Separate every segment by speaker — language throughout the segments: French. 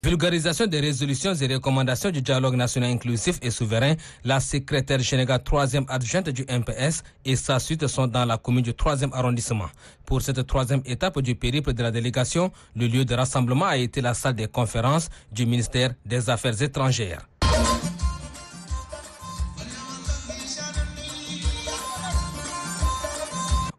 Speaker 1: vulgarisation des résolutions et recommandations du dialogue national inclusif et souverain, la secrétaire générale 3e adjointe du MPS et sa suite sont dans la commune du 3e arrondissement. Pour cette 3e étape du périple de la délégation, le lieu de rassemblement a été la salle des conférences du ministère des Affaires étrangères.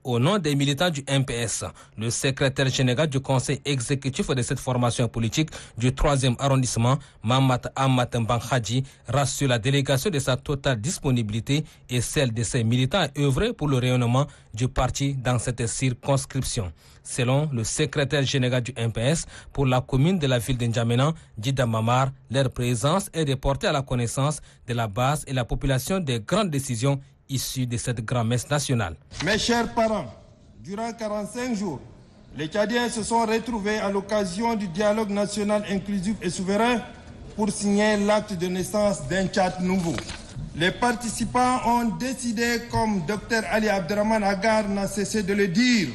Speaker 1: Au nom des militants du MPS, le secrétaire général du conseil exécutif de cette formation politique du 3e arrondissement, Mamat Amat Mbankhadji, rassure la délégation de sa totale disponibilité et celle de ses militants à œuvrer pour le rayonnement du parti dans cette circonscription. Selon le secrétaire général du MPS, pour la commune de la ville de N'Djamena, Djida Mamar, leur présence est de porter à la connaissance de la base et la population des grandes décisions issus de cette grand-messe nationale.
Speaker 2: Mes chers parents, durant 45 jours, les Tchadiens se sont retrouvés à l'occasion du dialogue national inclusif et souverain pour signer l'acte de naissance d'un Tchad nouveau. Les participants ont décidé, comme Dr Ali Abderrahmane Agar n'a cessé de le dire,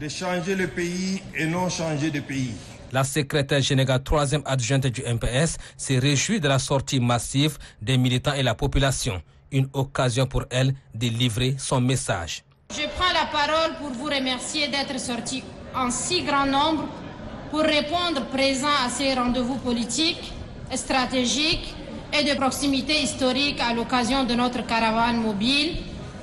Speaker 2: de changer le pays et non changer de pays.
Speaker 1: La secrétaire générale 3e adjointe du MPS se réjouit de la sortie massive des militants et la population. Une occasion pour elle de livrer son message.
Speaker 3: Je prends la parole pour vous remercier d'être sortis en si grand nombre pour répondre présent à ces rendez-vous politiques, stratégiques et de proximité historique à l'occasion de notre caravane mobile,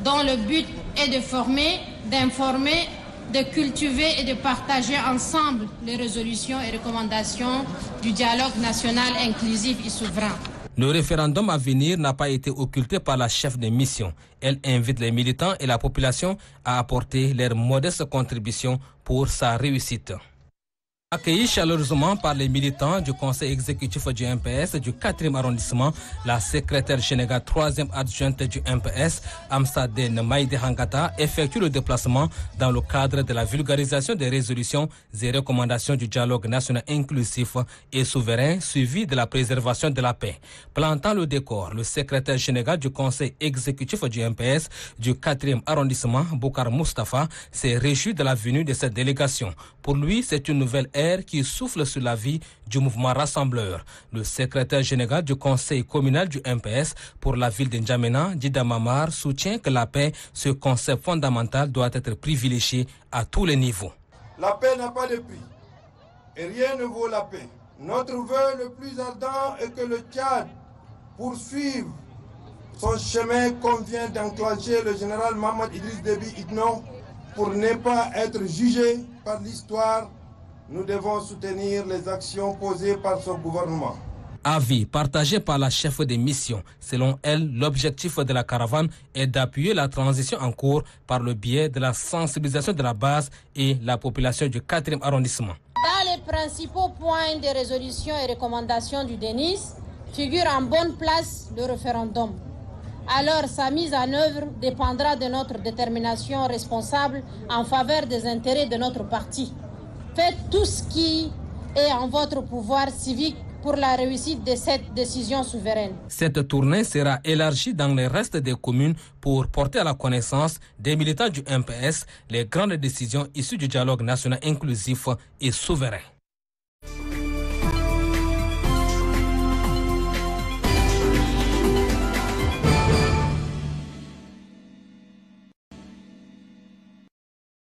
Speaker 3: dont le but est de former, d'informer, de cultiver et de partager ensemble les résolutions et recommandations du dialogue national inclusif et souverain.
Speaker 1: Le référendum à venir n'a pas été occulté par la chef de mission. Elle invite les militants et la population à apporter leur modeste contribution pour sa réussite. Accueillie chaleureusement par les militants du conseil exécutif du MPS du 4e arrondissement, la secrétaire générale 3e adjointe du MPS, Amsadine Maïde Hangata, effectue le déplacement dans le cadre de la vulgarisation des résolutions et recommandations du dialogue national inclusif et souverain suivi de la préservation de la paix. Plantant le décor, le secrétaire général du conseil exécutif du MPS du 4e arrondissement, Boukar Mustafa, s'est réjoui de la venue de cette délégation. Pour lui, c'est une nouvelle ère qui souffle sur la vie du mouvement rassembleur. Le secrétaire général du conseil communal du MPS pour la ville de N'Djamena, Djida Mamar, soutient que la paix, ce concept fondamental, doit être privilégié à tous les niveaux.
Speaker 2: La paix n'a pas de prix et rien ne vaut la paix. Notre vœu le plus ardent est que le Tchad poursuive son chemin comme vient d'enclencher le général Mohamed Idriss Déby Itno. Pour ne pas être jugé par l'histoire, nous devons soutenir les actions posées par son gouvernement.
Speaker 1: Avis partagé par la chef de mission. Selon elle, l'objectif de la caravane est d'appuyer la transition en cours par le biais de la sensibilisation de la base et la population du 4e arrondissement.
Speaker 3: Dans les principaux points de résolution et recommandations du DENIS figure en bonne place le référendum. Alors sa mise en œuvre dépendra de notre détermination responsable en faveur des intérêts de notre parti. Faites tout ce qui est en votre pouvoir civique pour la réussite de cette décision souveraine.
Speaker 1: Cette tournée sera élargie dans le reste des communes pour porter à la connaissance des militants du MPS les grandes décisions issues du dialogue national inclusif et souverain.